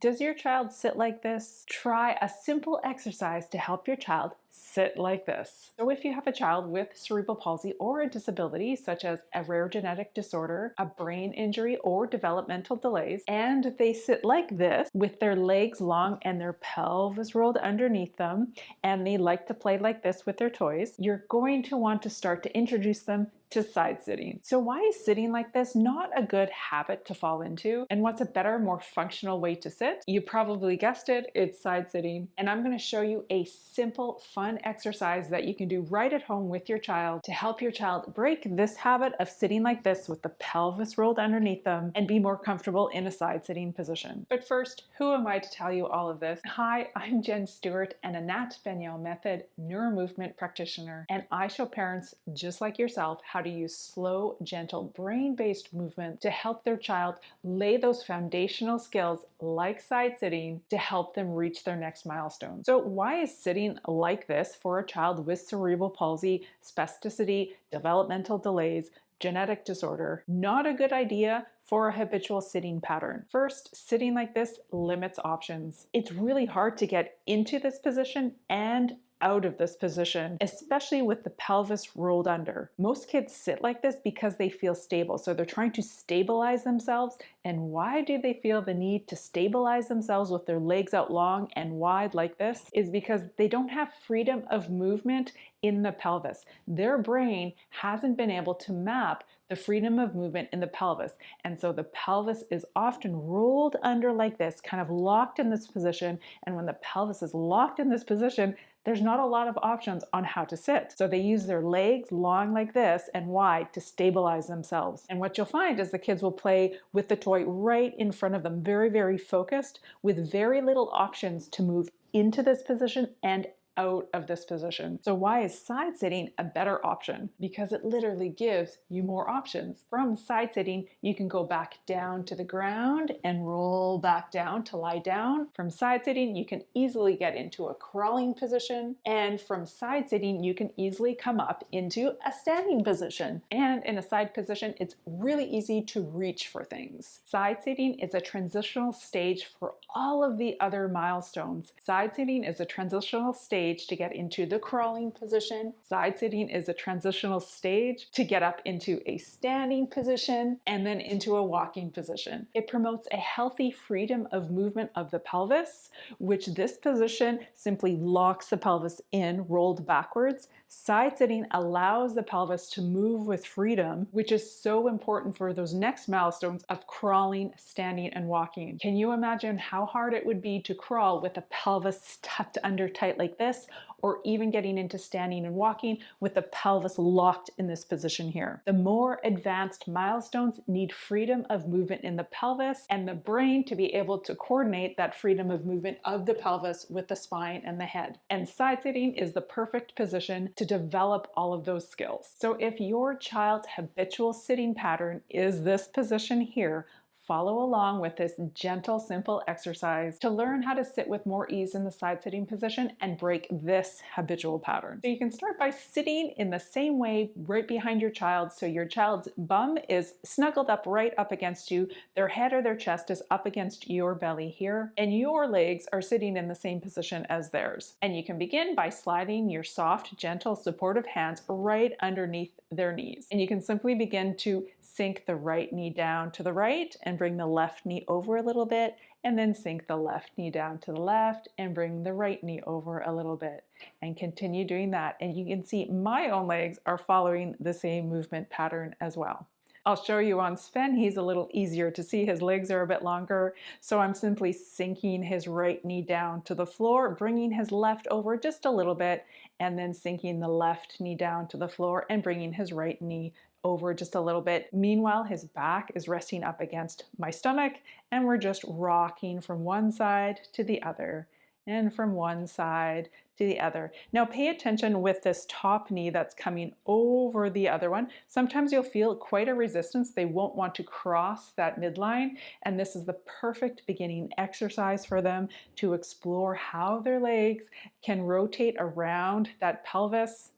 Does your child sit like this? Try a simple exercise to help your child sit like this. So if you have a child with cerebral palsy or a disability such as a rare genetic disorder, a brain injury, or developmental delays, and they sit like this with their legs long and their pelvis rolled underneath them, and they like to play like this with their toys, you're going to want to start to introduce them to side sitting. So why is sitting like this not a good habit to fall into? And what's a better, more functional way to sit? You probably guessed it, it's side sitting. And I'm going to show you a simple, fun exercise that you can do right at home with your child to help your child break this habit of sitting like this with the pelvis rolled underneath them and be more comfortable in a side sitting position. But first, who am I to tell you all of this? Hi, I'm Jen Stewart, an Anat Baniel method neuromovement practitioner, and I show parents just like yourself how to use slow, gentle, brain-based movement to help their child lay those foundational skills like side sitting to help them reach their next milestone. So why is sitting like this for a child with cerebral palsy, spasticity, developmental delays, genetic disorder not a good idea for a habitual sitting pattern? First, sitting like this limits options. It's really hard to get into this position and out of this position, especially with the pelvis rolled under. Most kids sit like this because they feel stable. So they're trying to stabilize themselves. And why do they feel the need to stabilize themselves with their legs out long and wide like this? Is because they don't have freedom of movement in the pelvis. Their brain hasn't been able to map the freedom of movement in the pelvis. And so the pelvis is often rolled under like this, kind of locked in this position. And when the pelvis is locked in this position, there's not a lot of options on how to sit. So they use their legs long like this and wide to stabilize themselves. And what you'll find is the kids will play with the toy right in front of them, very, very focused, with very little options to move into this position and out of this position. So why is side sitting a better option? Because it literally gives you more options. From side sitting, you can go back down to the ground and roll back down to lie down. From side sitting, you can easily get into a crawling position. And from side sitting, you can easily come up into a standing position. And in a side position, it's really easy to reach for things. Side sitting is a transitional stage for all of the other milestones. Side sitting is a transitional stage to get into the crawling position. Side sitting is a transitional stage to get up into a standing position and then into a walking position. It promotes a healthy freedom of movement of the pelvis, which this position simply locks the pelvis in, rolled backwards. Side sitting allows the pelvis to move with freedom, which is so important for those next milestones of crawling, standing, and walking. Can you imagine how hard it would be to crawl with the pelvis tucked under tight like this, or even getting into standing and walking with the pelvis locked in this position here? The more advanced milestones need freedom of movement in the pelvis and the brain to be able to coordinate that freedom of movement of the pelvis with the spine and the head. And side sitting is the perfect position to develop all of those skills. So if your child's habitual sitting pattern is this position here, follow along with this gentle, simple exercise to learn how to sit with more ease in the side sitting position and break this habitual pattern. So you can start by sitting in the same way right behind your child. So your child's bum is snuggled up right up against you. Their head or their chest is up against your belly here, and your legs are sitting in the same position as theirs. And you can begin by sliding your soft, gentle, supportive hands right underneath their knees. And you can simply begin to sink the right knee down to the right and bring the left knee over a little bit, and then sink the left knee down to the left and bring the right knee over a little bit, and continue doing that. And you can see my own legs are following the same movement pattern as well. I'll show you on Sven, he's a little easier to see. His legs are a bit longer. So I'm simply sinking his right knee down to the floor, bringing his left over just a little bit, and then sinking the left knee down to the floor and bringing his right knee over just a little bit. Meanwhile, his back is resting up against my stomach, and we're just rocking from one side to the other and from one side to the other. Now pay attention with this top knee that's coming over the other one. Sometimes you'll feel quite a resistance. They won't want to cross that midline, and this is the perfect beginning exercise for them to explore how their legs can rotate around that pelvis.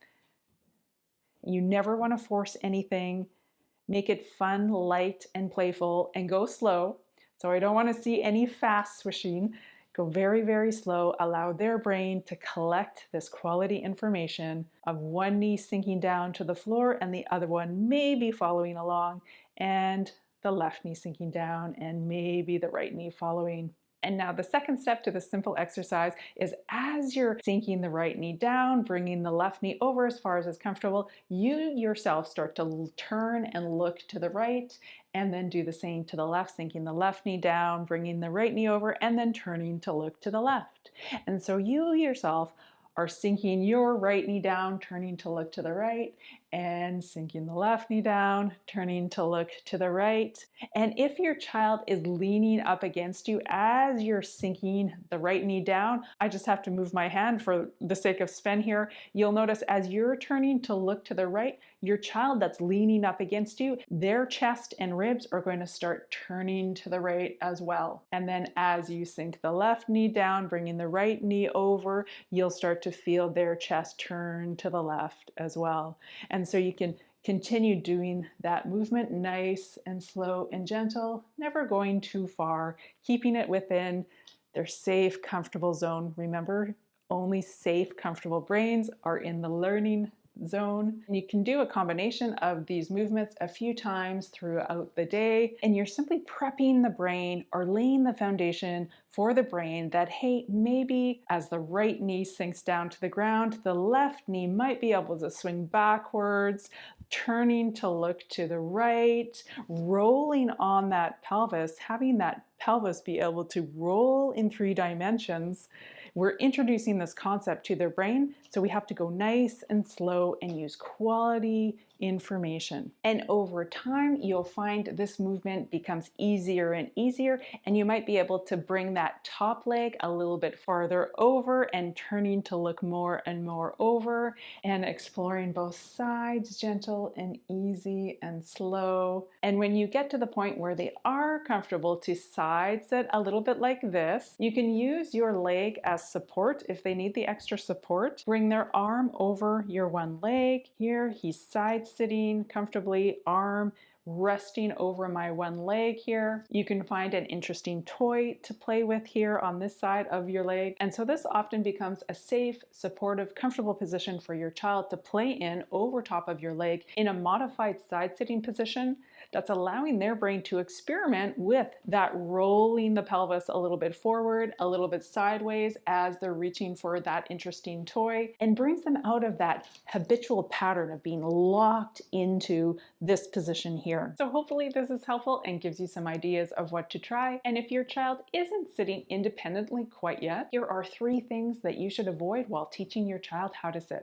You never want to force anything. Make it fun, light, and playful, and go slow. So I don't want to see any fast swishing. Go very, very slow. Allow their brain to collect this quality information of one knee sinking down to the floor and the other one maybe following along, and the left knee sinking down and maybe the right knee following. And now the second step to this simple exercise is, as you're sinking the right knee down, bringing the left knee over as far as is comfortable, you yourself start to turn and look to the right, and then do the same to the left, sinking the left knee down, bringing the right knee over, and then turning to look to the left. And so you yourself are sinking your right knee down, turning to look to the right, and sinking the left knee down, turning to look to the right. And if your child is leaning up against you as you're sinking the right knee down, I just have to move my hand for the sake of Sven here. You'll notice as you're turning to look to the right, your child that's leaning up against you, their chest and ribs are going to start turning to the right as well. And then as you sink the left knee down, bringing the right knee over, you'll start to feel their chest turn to the left as well. And so you can continue doing that movement nice and slow and gentle, never going too far, keeping it within their safe, comfortable zone. Remember, only safe, comfortable brains are in the learning zone. And you can do a combination of these movements a few times throughout the day, and you're simply prepping the brain or laying the foundation for the brain that, hey, maybe as the right knee sinks down to the ground, the left knee might be able to swing backwards, turning to look to the right, rolling on that pelvis, having that pelvis be able to roll in 3 dimensions. We're introducing this concept to their brain, so we have to go nice and slow and use quality information. And over time, you'll find this movement becomes easier and easier, and you might be able to bring that top leg a little bit farther over and turning to look more and more over, and exploring both sides, gentle and easy and slow. And when you get to the point where they are comfortable to side sit a little bit like this, you can use your leg as support if they need the extra support. Bring their arm over your one leg. Here he's side sitting comfortably, arm resting over my one leg here. You can find an interesting toy to play with here on this side of your leg. And so this often becomes a safe, supportive, comfortable position for your child to play in over top of your leg in a modified side sitting position that's allowing their brain to experiment with that rolling the pelvis a little bit forward, a little bit sideways as they're reaching for that interesting toy, and brings them out of that habitual pattern of being locked into this position here. So hopefully this is helpful and gives you some ideas of what to try. And if your child isn't sitting independently quite yet, here are 3 things that you should avoid while teaching your child how to sit.